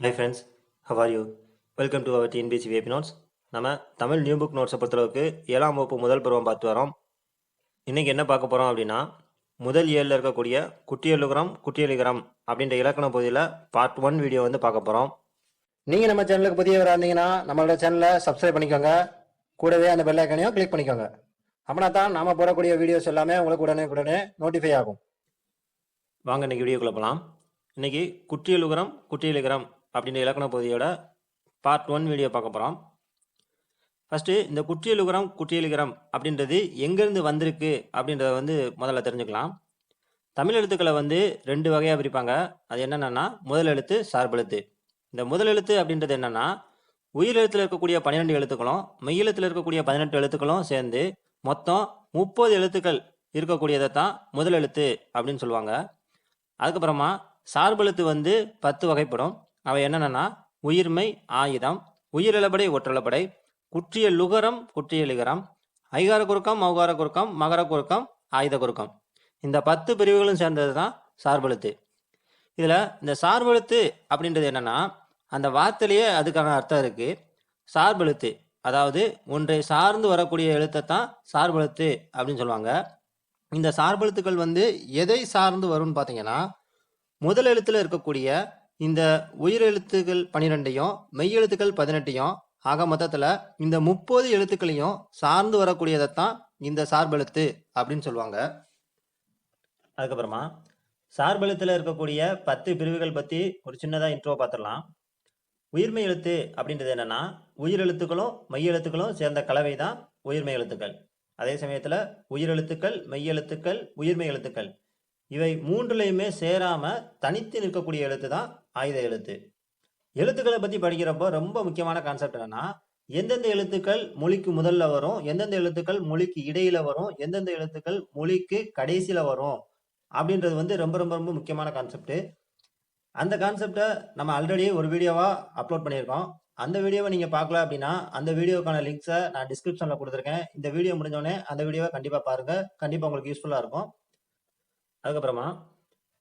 Hi friends, how are you? Welcome to our TNBC WP Notes. நம்ம Tamil new book நோட்ஸை பொறுத்தளவுக்கு 7ஆம் வகுப்பு முதல் பருவம் பார்த்து வரோம். இன்னைக்கு என்ன பார்க்க போகிறோம் அப்படின்னா முதல் ஏழில் இருக்கக்கூடிய குட்டியலுகரம் குட்டியலிகரம் அப்படின்ற இலக்கண பகுதியில் பார்ட் 1 வீடியோ வந்து பார்க்க போகிறோம். நீங்கள் நம்ம சேனலுக்கு புதியவராக இருந்தீங்கன்னா நம்மளோட சேனலை சப்ஸ்கிரைப் பண்ணிக்கோங்க. கூடவே அந்த பெல் ஐக்கனையும் கிளிக் பண்ணிக்கோங்க. அப்படின்னா தான் நாம போடக்கூடிய வீடியோஸ் எல்லாமே உங்களுக்கு உடனே நோட்டிஃபை ஆகும். வாங்க இன்னைக்கு வீடியோக்குள்ள போகலாம். இன்னைக்கு குட்டியலுகரம் குட்டியலிகரம் அப்படின்ற இலக்கண பகுதியோட பார்ட் 1 வீடியோ பார்க்க போகிறோம். ஃபஸ்ட்டு இந்த குற்றியலுகரம் குற்றியலிகரம் அப்படின்றது எங்கேருந்து வந்திருக்கு அப்படின்றத வந்து முதல்ல தெரிஞ்சுக்கலாம். தமிழ் எழுத்துக்களை வந்து 2 வகையாக பிரிப்பாங்க. அது என்னென்னா முதல் எழுத்து சார்பெழுத்து. இந்த முதல் எழுத்து அப்படின்றது என்னென்னா உயிர் எழுத்தில் இருக்கக்கூடிய 12 எழுத்துக்களும் மெய்யெழுத்தில் இருக்கக்கூடிய 18 எழுத்துக்களும் சேர்ந்து மொத்தம் 30 எழுத்துக்கள் இருக்கக்கூடியதை தான் முதல் எழுத்து அப்படின்னு சொல்லுவாங்க. அதுக்கப்புறமா சார்பெழுத்து வந்து 10 வகைப்படும். அவை என்னென்னா உயிர்மை, ஆயுதம், உயிரிழப்படை, ஒற்றளப்படை, குற்றிய லுகரம், குற்றிய லிகரம், ஐகார குறுக்கம், மௌகார குறுக்கம், மகர குறுக்கம், ஆயுத குறுக்கம். இந்த 10 பிரிவுகளும் சேர்ந்தது தான் சார்பெழுத்து. இதில் இந்த சார்பெழுத்து அப்படின்றது என்னென்னா அந்த வார்த்தையிலேயே அதுக்கான அர்த்தம் இருக்குது. சார்பெழுத்து அதாவது ஒன்றை சார்ந்து வரக்கூடிய எழுத்தை தான் சார்பெழுத்து அப்படின்னு சொல்லுவாங்க. இந்த சார்பெழுத்துக்கள் வந்து எதை சார்ந்து வரும்னு பார்த்தீங்கன்னா முதல் எழுத்தில் இருக்கக்கூடிய இந்த உயிர் எழுத்துக்கள் 12ஐயும் மெய்யெழுத்துக்கள் 18ஐயும் ஆக மொத்தத்தில் இந்த 30 எழுத்துக்களையும் சார்ந்து வரக்கூடியதைத்தான் இந்த சார்பெழுத்து அப்படின்னு சொல்லுவாங்க. அதுக்கப்புறமா சார்பெழுத்தில் இருக்கக்கூடிய 10 பிரிவுகள் பற்றி ஒரு சின்னதாக இன்ட்ரோ பார்த்துடலாம். உயிர்மெய் எழுத்து அப்படின்றது என்னன்னா உயிர் எழுத்துக்களும் மெய்யெழுத்துக்களும் சேர்ந்த கலவை தான் உயிர்மெய் எழுத்துக்கள். அதே சமயத்தில் உயிரெழுத்துக்கள், மெய்யெழுத்துக்கள், உயிர்மெய் எழுத்துக்கள் இவை மூன்றுலையுமே சேராம தனித்து நிற்கக்கூடிய எழுத்து தான் ஆயுத எழுத்து. எழுத்துக்களை பற்றி படிக்கிறப்போ ரொம்ப முக்கியமான கான்செப்ட் என்னன்னா எந்தெந்த எழுத்துக்கள் மொழிக்கு முதல்ல வரும், எந்தெந்த எழுத்துக்கள் மொழிக்கு இடையில வரும், எந்தெந்த எழுத்துக்கள் மொழிக்கு கடைசியில வரும் அப்படின்றது வந்து ரொம்ப ரொம்ப ரொம்ப முக்கியமான கான்செப்ட். அந்த கான்செப்டை நம்ம ஆல்ரெடி ஒரு வீடியோவா அப்லோட் பண்ணியிருக்கோம். அந்த வீடியோவை நீங்க பார்க்கல அப்படின்னா அந்த வீடியோக்கான லிங்க்ஸை நான் டிஸ்கிரிப்ஷன்ல கொடுத்துருக்கேன். இந்த வீடியோ முடிஞ்சோடனே அந்த வீடியோவை கண்டிப்பா பாருங்க, கண்டிப்பா உங்களுக்கு யூஸ்ஃபுல்லா இருக்கும். அதுக்கப்புறமா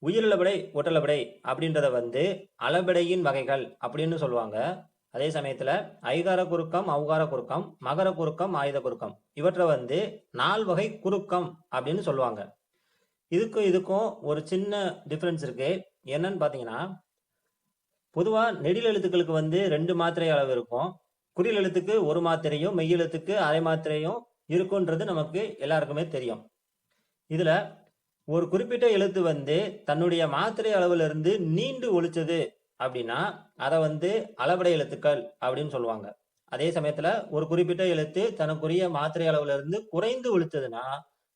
உயிரிழப்படை, ஒற்றளபடை அப்படின்றத வந்து அளபடையின் வகைகள் அப்படின்னு சொல்லுவாங்க. அதே சமயத்துல ஐகார குறுக்கம், ஔகார குறுக்கம், மகர குறுக்கம், ஆயுத குறுக்கம் இவற்றை வந்து 4 வகை குறுக்கம் அப்படின்னு சொல்லுவாங்க. இதுக்கும் ஒரு சின்ன டிஃபரன்ஸ் இருக்கு. என்னன்னு பாத்தீங்கன்னா பொதுவா நெடில் எழுத்துக்களுக்கு வந்து 2 மாத்திரை அளவு இருக்கும். குறில் எழுத்துக்கு 1 மாத்திரையும் மெய்யெழுத்துக்கு அரை மாத்திரையும் இருக்குன்றது நமக்கு எல்லாருக்குமே தெரியும். இதுல ஒரு குறிப்பிட்ட எழுத்து வந்து தன்னுடைய மாத்திரை அளவுல இருந்து நீண்டு ஒழிச்சது அப்படின்னா அதை வந்து அளபடை எழுத்துக்கள் அப்படின்னு சொல்லுவாங்க. அதே சமயத்துல ஒரு குறிப்பிட்ட எழுத்து தனக்குரிய மாத்திரை அளவுல இருந்து குறைந்து ஒழிச்சதுன்னா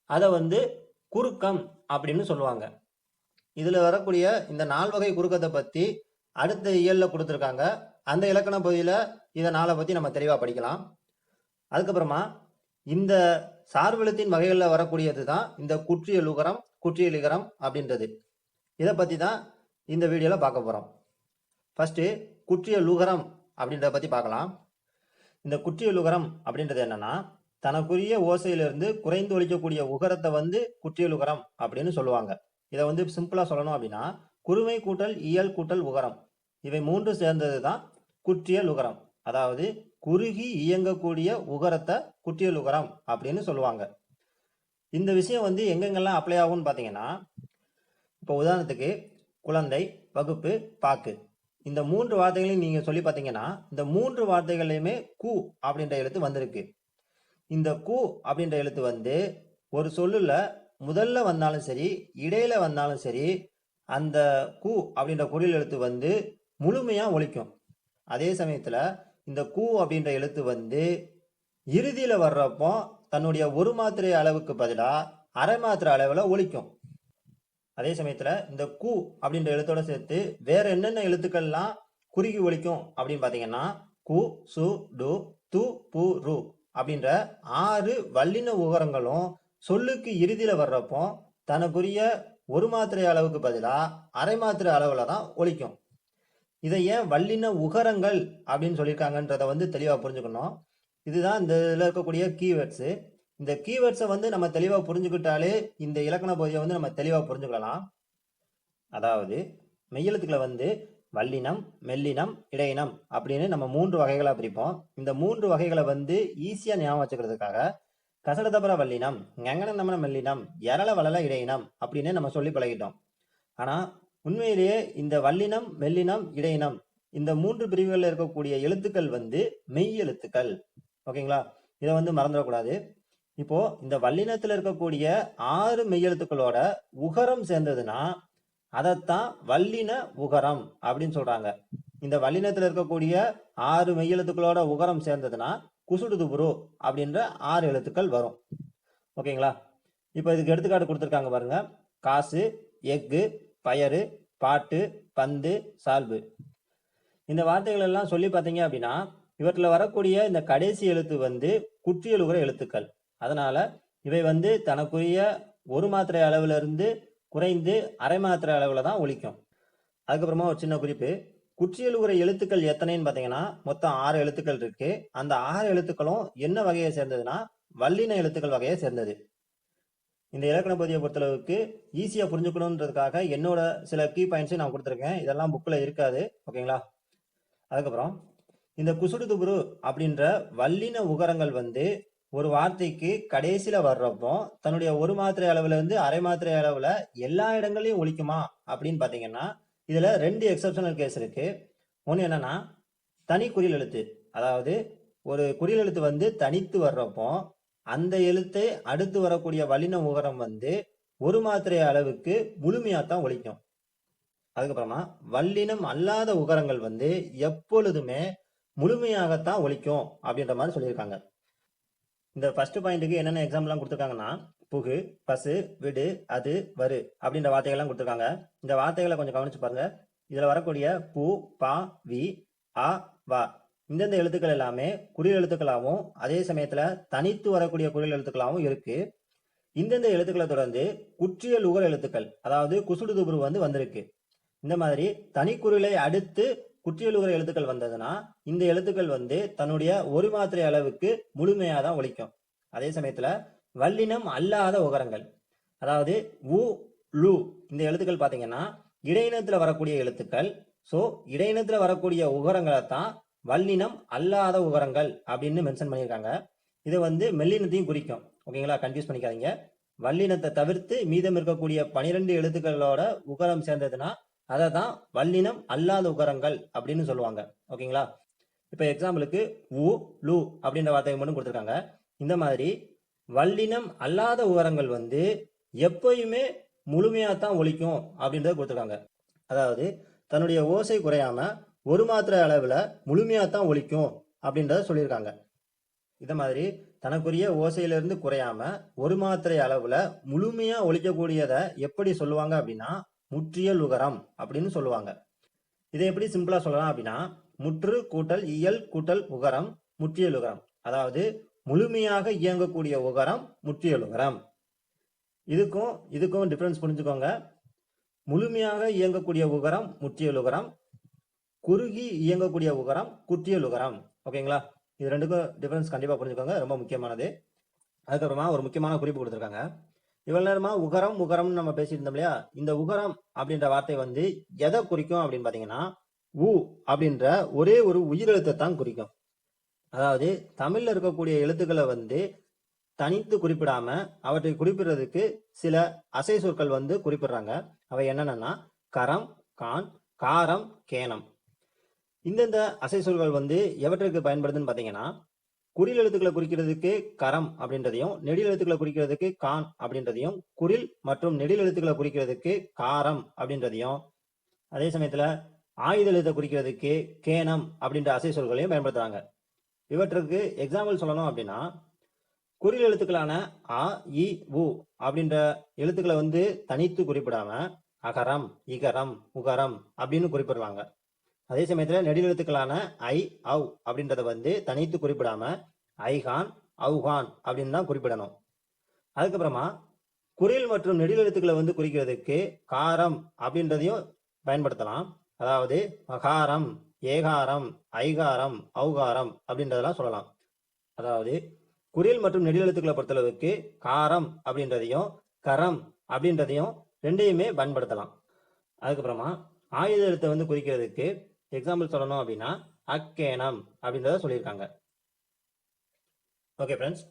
அதை வந்து குறுக்கம் அப்படின்னு சொல்லுவாங்க. இதுல வரக்கூடிய இந்த 4 வகை குறுக்கத்தை பத்தி அடுத்த இயல்ல கொடுத்துருக்காங்க. அந்த இலக்கண பகுதியில இதை 4 பத்தி நம்ம தெளிவா படிக்கலாம். அதுக்கப்புறமா இந்த சார்பெழுத்தின் வகைகளில் வரக்கூடியது தான் இந்த குற்றியலுகரம், குற்றியலிகரம் அப்படின்றது. இதை பற்றி தான் இந்த வீடியோவில் பார்க்க போகிறோம். ஃபஸ்ட்டு குற்றியலுகரம் அப்படின்றத பற்றி பார்க்கலாம். இந்த குற்றியலுகரம் அப்படின்றது என்னன்னா தனக்குரிய ஓசையிலிருந்து குறைந்து ஒழிக்கக்கூடிய உகரத்தை வந்து குற்றியலுகரம் அப்படின்னு சொல்லுவாங்க. இதை வந்து சிம்பிளாக சொல்லணும் அப்படின்னா குறுமை கூட்டல் இயல் கூட்டல் உகரம் இவை 3 சேர்ந்தது தான் குற்றியலுகரம். அதாவது குறுகி இயங்கக்கூடிய உகரத்தை குற்றியலுகரம் அப்படின்னு சொல்லுவாங்க. இந்த விஷயம் வந்து எங்கெங்கெல்லாம் அப்ளை ஆகும்னு பார்த்தீங்கன்னா இப்போ உதாரணத்துக்கு குழந்தை, வகுப்பு, பாக்கு இந்த 3 வார்த்தைகளையும் நீங்க சொல்லி பார்த்தீங்கன்னா இந்த 3 வார்த்தைகளையுமே கு அப்படின்ற எழுத்து வந்திருக்கு. இந்த கு அப்படின்ற எழுத்து வந்து ஒரு சொல்லுல முதல்ல வந்தாலும் சரி இடையில வந்தாலும் சரி அந்த கு அப்படின்ற குறில் எழுத்து வந்து முழுமையா ஒலிக்கும். அதே சமயத்துல இந்த கு அப்படின்ற எழுத்து வந்து இறுதியில வர்றப்போ தன்னுடைய 1 மாத்திரை அளவுக்கு பதிலா அரை மாத்திரை அளவுல ஒலிக்கும். அதே சமயத்துல இந்த கு அப்படின்ற எழுத்தோட சேர்த்து வேற என்னென்ன எழுத்துக்கள்லாம் குறுகி ஒலிக்கும் அப்படின்னு பாத்தீங்கன்னா கு, சு, டு, து, பு, ரு அப்படின்ற 6 வல்லின உகரங்களும் சொல்லுக்கு இறுதியில வர்றப்போ தனக்குரிய 1 மாத்திரை அளவுக்கு பதிலா அரை மாத்திரை அளவுல தான் ஒலிக்கும். இதை ஏன் வல்லின உகரங்கள் அப்படின்னு சொல்லியிருக்காங்கன்றத வந்து தெளிவாக புரிஞ்சுக்கணும். இதுதான் இந்த இதில் இருக்கக்கூடிய கீவேர்ட்ஸு. இந்த கீவேர்ட்ஸை வந்து நம்ம தெளிவாக புரிஞ்சுக்கிட்டாலே இந்த இலக்கண பகுதியை வந்து நம்ம தெளிவாக புரிஞ்சுக்கலாம். அதாவது மெய்யெழுத்துக்களை வந்து வல்லினம், மெல்லினம், இடையினம் அப்படின்னு நம்ம 3 வகைகளா பிரிப்போம். இந்த 3 வகைகளை வந்து ஈஸியா ஞாபகம் வச்சுக்கிறதுக்காக கசடதபர வல்லினம், ஞங்கன நமன மெல்லினம், எரள வளல இடையினம் அப்படின்னு நம்ம சொல்லி பழகிட்டோம். ஆனா உண்மையிலேயே இந்த வல்லினம், மெல்லினம், இடையினம் இந்த 3 பிரிவுகளில் இருக்கக்கூடிய எழுத்துக்கள் வந்து மெய் எழுத்துக்கள். ஓகேங்களா? இதை வந்து மறந்துடக்கூடாது. இப்போ இந்த வல்லினத்துல இருக்கக்கூடிய 6 மெய்யெழுத்துக்களோட உகரம் சேர்ந்ததுன்னா அதைத்தான் வல்லின உகரம் அப்படின்னு சொல்றாங்க. இந்த வல்லினத்துல இருக்கக்கூடிய 6 மெய்யெழுத்துக்களோட உகரம் சேர்ந்ததுன்னா குசுடுதுபுரு அப்படின்ற 6 எழுத்துக்கள் வரும். ஓகேங்களா? இப்போ இதுக்கு எடுத்துக்காட்டு கொடுத்துருக்காங்க பாருங்க. காசு, எஃகு, பயறு, பாட்டு, பந்து, சால்பு. இந்த வார்த்தைகள் எல்லாம் சொல்லி பார்த்தீங்க அப்படின்னா இவற்றில் வரக்கூடிய இந்த கடைசி எழுத்து வந்து குற்றியலுகிற எழுத்துக்கள். அதனால இவை வந்து தனக்குரிய ஒரு மாத்திரை அளவுல இருந்து குறைந்து அரை மாத்திரை அளவுல தான் ஒலிக்கும். அதுக்கப்புறமா ஒரு சின்ன குறிப்பு, குற்றியலுகிற எழுத்துக்கள் எத்தனைன்னு பார்த்தீங்கன்னா மொத்தம் 6 எழுத்துக்கள் இருக்கு. அந்த 6 எழுத்துக்களும் என்ன வகையை சேர்ந்ததுன்னா வல்லின எழுத்துக்கள் வகையை சேர்ந்தது. இந்த இலக்கண பகுதியை பொறுத்தளவுக்கு ஈஸியா புரிஞ்சுக்கணுன்றதுக்காக என்னோட சில கீ பாயிண்ட்ஸை நான் கொடுத்துருக்கேன். இதெல்லாம் புக்கில் இருக்காது. ஓகேங்களா? அதுக்கப்புறம் இந்த குசுடுதுபுரு அப்படின்ற வல்லின உகரங்கள் வந்து ஒரு வார்த்தைக்கு கடைசியில வர்றப்போ தன்னுடைய ஒரு மாத்திரை அளவுல இருந்து அரை மாத்திரை அளவுல எல்லா இடங்களையும் ஒலிக்குமா அப்படின்னு பாத்தீங்கன்னா இதுல 2 எக்ஸப்ஷனல் கேஸ் இருக்கு. ஒண்ணு என்னன்னா தனி குறில் எழுத்து, அதாவது ஒரு குறில் எழுத்து வந்து தனித்து வர்றப்போ அந்த எழுத்தை அடுத்து வரக்கூடிய வல்லின உகரம் வந்து ஒரு மாத்திரை அளவுக்கு முழுமையாத்தான் ஒலிக்கும். அதுக்கப்புறமா வல்லினம் அல்லாத உகரங்கள் வந்து எப்பொழுதுமே முழுமையாகத்தான் ஒலிக்கும் அப்படின்ற மாதிரி சொல்லியிருக்காங்க. இந்த ஃபர்ஸ்ட் பாயிண்ட்டுக்கு என்னென்ன எக்ஸாம்பிள்லாம் கொடுத்துருக்காங்கன்னா புகு, பசு, விடு, அது, வரு அப்படின்ற வார்த்தைகள்லாம் கொடுத்துருக்காங்க. இந்த வார்த்தைகளை கொஞ்சம் கவனிச்சு பாருங்க. இதுல வரக்கூடிய பூ, பா, வி, ஆ, வா இந்தந்த எழுத்துக்கள் எல்லாமே குறில் எழுத்துக்களாகவும் அதே சமயத்துல தனித்து வரக்கூடிய குறில் எழுத்துக்களாகவும் இருக்கு. இந்தந்த எழுத்துக்களை தொடர்ந்து குற்றியல் உகர எழுத்துக்கள், அதாவது குசுடுதுபுரு வந்து வந்திருக்கு. இந்த மாதிரி தனிக்குறிலை அடுத்து குற்றியலுகிற எழுத்துக்கள் வந்ததுன்னா இந்த எழுத்துக்கள் வந்து தன்னுடைய ஒரு மாத்திரை அளவுக்கு முழுமையா தான் ஒலிக்கும். அதே சமயத்துல வல்லினம் அல்லாத உகரங்கள், அதாவது உ, லு இந்த எழுத்துக்கள் பாத்தீங்கன்னா இடையினத்துல வரக்கூடிய எழுத்துக்கள். சோ இடையினத்துல வரக்கூடிய உகரங்களை தான் வல்லினம் அல்லாத உகரங்கள் அப்படின்னு மென்ஷன் பண்ணியிருக்காங்க. இது வந்து மெல்லினத்தையும் குறிக்கும். ஓகேங்களா? கன்ஃபியூஸ் பண்ணிக்காதீங்க. வல்லினத்தை தவிர்த்து மீதம் இருக்கக்கூடிய 12 எழுத்துக்களோட உகரம் சேர்ந்ததுன்னா அதை தான் வல்லினம் அல்லாத உகரங்கள் அப்படின்னு சொல்லுவாங்க. ஓகேங்களா? இப்ப எக்ஸாம்பிளுக்கு உ, லு அப்படின்ற வார்த்தையை மட்டும் கொடுத்துருக்காங்க. இந்த மாதிரி வல்லினம் அல்லாத உகரங்கள் வந்து எப்பயுமே முழுமையா தான் ஒலிக்கும் அப்படின்றத கொடுத்துருக்காங்க. அதாவது தன்னுடைய ஓசை குறையாம ஒரு மாத்திரை அளவுல முழுமையா தான் ஒலிக்கும் அப்படின்றத சொல்லியிருக்காங்க. இத மாதிரி தனக்குரிய ஓசையிலிருந்து குறையாம ஒரு மாத்திரை அளவுல முழுமையா ஒலிக்கக்கூடியதை எப்படி சொல்லுவாங்க அப்படின்னா முற்றியல் உகரம் அப்படின்னு சொல்லுவாங்க. இதை எப்படி சிம்பிளா சொல்லலாம் அப்படின்னா முற்று கூட்டல் இயல் கூட்டல் உகரம் முற்றியல் உகரம், அதாவது முழுமையாக இயங்கக்கூடிய உகரம் முற்றியல் உகரம். இதுக்கும் டிஃபரன்ஸ் புரிஞ்சுக்கோங்க. முழுமையாக இயங்கக்கூடிய உகரம் முற்றியல் உகரம், குறுகி இயங்கக்கூடிய உகரம் குற்றியல் உகரம். ஓகேங்களா? இது ரெண்டுக்கும் டிஃபரன்ஸ் கண்டிப்பா புரிஞ்சுக்கோங்க, ரொம்ப முக்கியமானது. அதுக்கப்புறமா ஒரு முக்கியமான குறிப்பு கொடுத்துருக்காங்க. இவ்வளவு நேரமா உகரம் உகரம்னு நம்ம பேசிட்டு இருந்தோம் இல்லையா? இந்த உகரம் அப்படின்ற வார்த்தை வந்து எதை குறிக்கும் அப்படின்னு பாத்தீங்கன்னா உ அப்படின்ற ஒரே ஒரு உயிரெழுத்தை தான் குறிக்கும். அதாவது தமிழ்ல இருக்கக்கூடிய எழுத்துக்களை வந்து தனித்து குறிப்பிடாம அவற்றை குறிப்பிடுறதுக்கு சில அசை சொற்கள் வந்து குறிப்பிடுறாங்க. அவை என்னென்னா கரம், கான், காரம், கேனம். இந்தந்த அசை சொற்கள் வந்து எவற்றுக்கு பயன்படுதுன்னு பாத்தீங்கன்னா குறில் எழுத்துக்களை குறிக்கிறதுக்கு கரம் அப்படின்றதையும் நெடில் எழுத்துக்களை குறிக்கிறதுக்கு கான் அப்படின்றதையும் குறில் மற்றும் நெடில் எழுத்துக்களை குறிக்கிறதுக்கு காரம் அப்படின்றதையும் அதே சமயத்துல ஆயுத எழுத்தை குறிக்கிறதுக்கு கேனம் அப்படின்ற அசை சொற்களையும் பயன்படுத்துறாங்க. இவற்றுக்கு எக்ஸாம்பிள் சொல்லணும் அப்படின்னா குறில் எழுத்துக்களான அ, இ, உ அப்படின்ற எழுத்துக்களை வந்து தனித்து குறிப்பிடாம அகரம், இகரம், உகரம் அப்படின்னு குறிப்பிடுறாங்க. அதே சமயத்துல நெடில் எழுத்துக்களான ஐ, அவ் அப்படின்றத வந்து தனித்து குறிப்பிடாம ஐகான், அவுகான் அப்படின்னு தான் குறிப்பிடணும். அதுக்கப்புறமா குறில் மற்றும் நெடில் எழுத்துக்களை வந்து குறிக்கிறதுக்கு காரம் அப்படின்றதையும் பயன்படுத்தலாம். அதாவது மகாரம், ஏகாரம், ஐகாரம், ஔகாரம் அப்படின்றதெல்லாம் சொல்லலாம். அதாவது குறில் மற்றும் நெடில் எழுத்துக்களை பொறுத்தளவுக்கு காரம் அப்படின்றதையும் கரம் அப்படின்றதையும் ரெண்டையுமே பயன்படுத்தலாம். அதுக்கப்புறமா ஆயுத எழுத்தை வந்து குறிக்கிறதுக்கு எக்ஸாம்பிள் சொல்லணும் அப்படின்னா அக்கேனம் அப்படின்றத சொல்லியிருக்காங்க. ஓகே ஃப்ரெண்ட்ஸ்,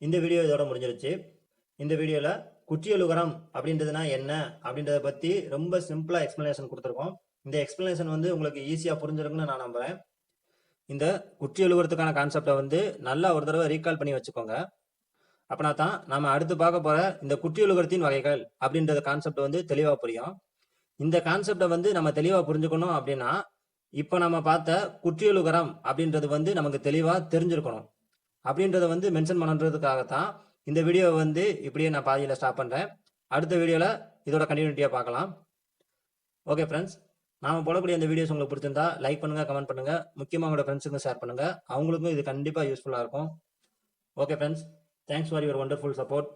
இந்த வீடியோ இதோட முடிஞ்சிருச்சு. இந்த வீடியோவில் குற்றியலுகரம் அப்படின்றதுனா என்ன அப்படின்றத பற்றி ரொம்ப சிம்பிளாக எக்ஸ்பிளனேஷன் கொடுத்துருக்கோம். இந்த எக்ஸ்பிளனேஷன் வந்து உங்களுக்கு ஈஸியாக புரிஞ்சிருக்குன்னு நான் நம்புகிறேன். இந்த குற்றியலுகரத்துக்கான கான்செப்டை வந்து நல்லா ஒரு தடவை ரீகால் பண்ணி வச்சுக்கோங்க. அப்படின்னா தான் நம்ம அடுத்து பார்க்க போகிற இந்த குற்றியலுகரத்தின் வகைகள் அப்படின்ற கான்செப்ட் வந்து தெளிவாக புரியும். இந்த கான்செப்டை வந்து நம்ம தெளிவாக புரிஞ்சுக்கணும் அப்படின்னா இப்போ நம்ம பார்த்த குற்றியலுகரம் அப்படின்றது வந்து நமக்கு தெளிவாக தெரிஞ்சிருக்கணும். அப்படின்றத வந்து மென்ஷன் பண்ணுறதுக்காகத்தான் இந்த வீடியோவை வந்து இப்படியே நான் பாதியில் ஸ்டாப் பண்ணுறேன். அடுத்த வீடியோவில் இதோட கண்டினியூட்டியாக பார்க்கலாம். ஓகே ஃப்ரெண்ட்ஸ், நாம் போடக்கூடிய இந்த வீடியோஸ் உங்களுக்கு பிடிச்சிருந்தா லைக் பண்ணுங்கள், கமெண்ட் பண்ணுங்கள், முக்கியமாக உங்களோட ஃப்ரெண்ட்ஸுக்கும் ஷேர் பண்ணுங்கள். அவங்களுக்கும் இது கண்டிப்பாக யூஸ்ஃபுல்லாக இருக்கும். Okay friends, thanks for your wonderful support.